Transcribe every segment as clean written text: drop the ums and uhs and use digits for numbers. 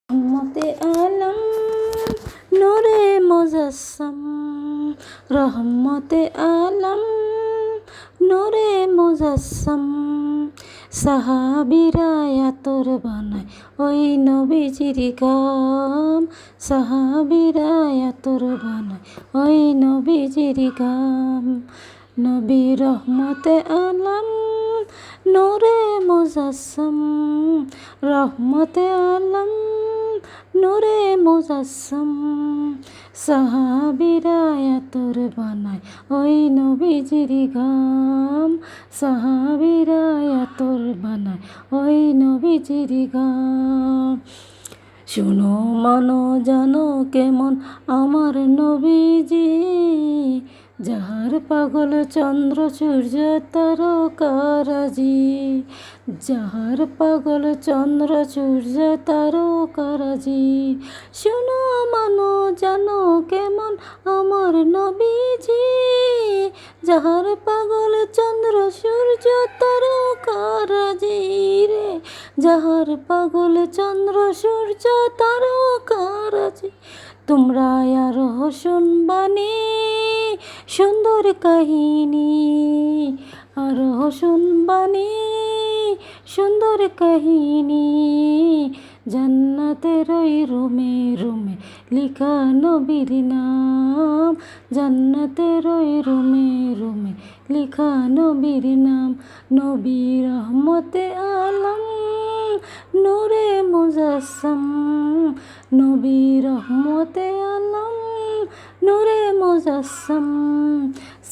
রহমতে আলম নূরে মুজাসসাম, রহমতে আলম নূরে মুজাসসাম। সাহাবীরা আতর বানায় ওই নবীজির গাম, সাহাবীরা আতর বানায় ওই নবীজির গাম। নবী রহমতে আলম নূরে মুজাসসাম, রহমতে আলম নূরে মুজাসসাম। সাহাবীরা আতর বানায় ওই নবীজির গাম, সাহাবীরা আতর বানায় ওই নবীজির গাম। শুনো মানো জানো কেমন আমার নবীজি, যাহার পাগল চন্দ্র সূর্য তারকারাজি, যাহার পাগল চন্দ্র সূর্য তারকারাজি। শুনো মানো জানো কেমন আমার নবীজি, যাহার পাগল চন্দ্র সূর্য তারকারাজি রে, যাহার পাগল চন্দ্র সূর্য তারকারাজি। তোমরা আরো শুনবানি সুন্দর কাহিনী, আরো শুনবানি সুন্দর কাহিনী। জান্নাতের ওই রুমে রুমে লিখা নবীর নাম, জান্নাতের ওই রুমে রুমে লিখা নবীর নাম। নবী রহমতে আলম নূরে মুজাসসাম, নবী রহমতে আলম নূরে মুজাসসাম।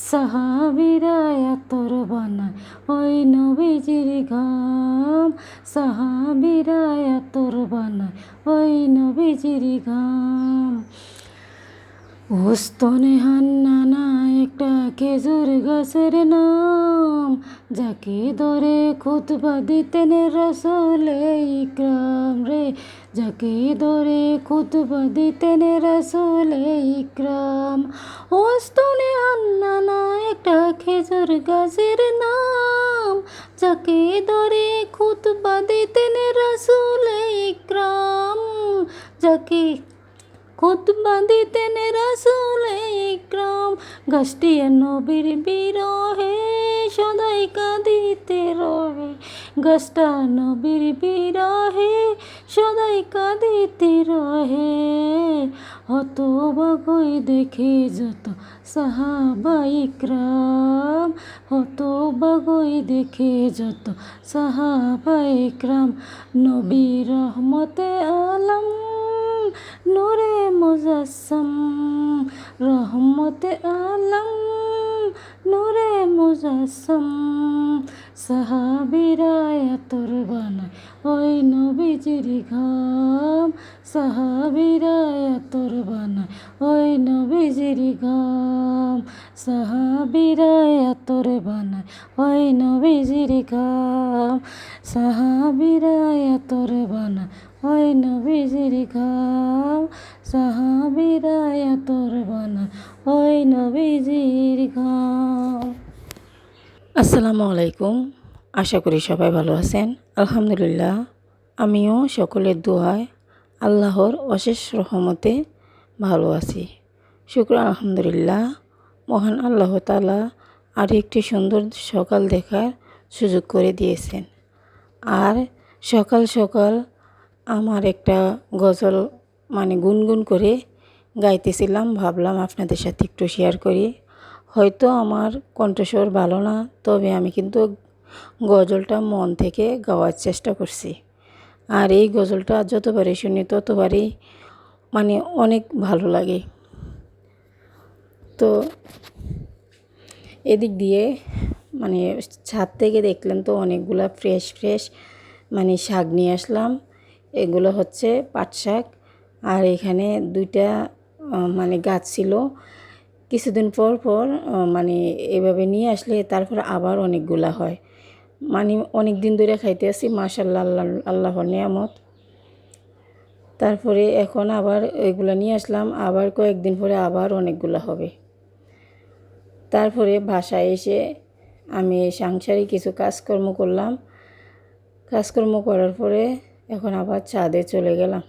সাহাবীরা আতর বানায় ওই নবীজির গাম, সাহাবীরা আতর বানায় ওই নবীজির গাম। ওস্তনে হান্নানা একটা খেজুর গাছের নাম, যাকে ধরে খুতবা দিতেন রাসূলে ইকরাম রে, যাকে ধরে খুতবা দিতেন রাসূলে ইকরাম। ওস্তনে হান্নানা একটা খেজুর গাছের নাম, যাকে ধরে খুতবা দিতেন রাসূলে ইকরাম, যাকে খুতবা দিতেন রাসূলে ইকরাম। গাছটি নবীর বিরহে সদাই কাঁদিতে রহে, গাছটা নবীর বিরহে সদাই কাঁদিতে রহে। হতবাক হয়ে দেখে যত সাহাবা ইকরাম, হতবাক হয়ে দেখে যত সাহাবা ইকরাম। নবী রহমতে আলম নূরে মুজাসসাম, রহমতে আলম নূরে মুজাসসাম। সাহাবীরা আতর বানায় ওই নবীজির গাম, সাহাবীরা আতর বানায় ওই নবীজির গাম, সাহাবীরা আতর বানায় ওই নবীজির গাম, সাহাবীরা আতর বানায় ওই নবীজির গাম, সাহাবীরা আতর বানায় ওই নবীজির গাম। আসসালামু আলাইকুম, আশা করি সবাই ভালো আছেন। আলহামদুলিল্লাহ, আমিও সকলের দোয়ায় আল্লাহর অশেষ রহমতে ভালো আছি। শুকর আলহামদুলিল্লাহ, মহান আল্লাহ তাআলা আর একটি সুন্দর সকাল দেখার সুযোগ করে দিয়েছেন। আর সকাল সকাল আমার একটা গজল গুনগুন করে গাইতেছিলাম, ভাবলাম আপনাদের সাথে একটু শেয়ার করি। হয়তো আমার কণ্ঠস্বর ভালো না, তবে আমি কিন্তু গজলটা মন থেকে গাওয়ার চেষ্টা করছি। আর এই গজলটা যতবারই শুনি ততবারই অনেক ভালো লাগে। তো এদিক দিয়ে ছাদ থেকে দেখলেন তো অনেকগুলা ফ্রেশ ফ্রেশ শাক নিয়ে আসলাম। এগুলো হচ্ছে পাট শাক। আর এখানে দুইটা গাছ ছিল। কিছুদিন পর পর এভাবে নিয়ে আসলে তারপর আবার অনেকগুলা হয়। অনেক দিন ধরে খাইতে আসি, মাশাআল্লাহ, আল্লাহর নিয়ামত। তারপরে এখন আবার এগুলো নিয়ে আসলাম, আবার কয়েকদিন পরে আবার অনেকগুলো হবে। তারপরে বাসায় এসে আমি সাংসারিক কিছু কাজকর্ম করলাম। কাজকর্ম করার পরে এখন আবার ছাদে চলে গেলাম।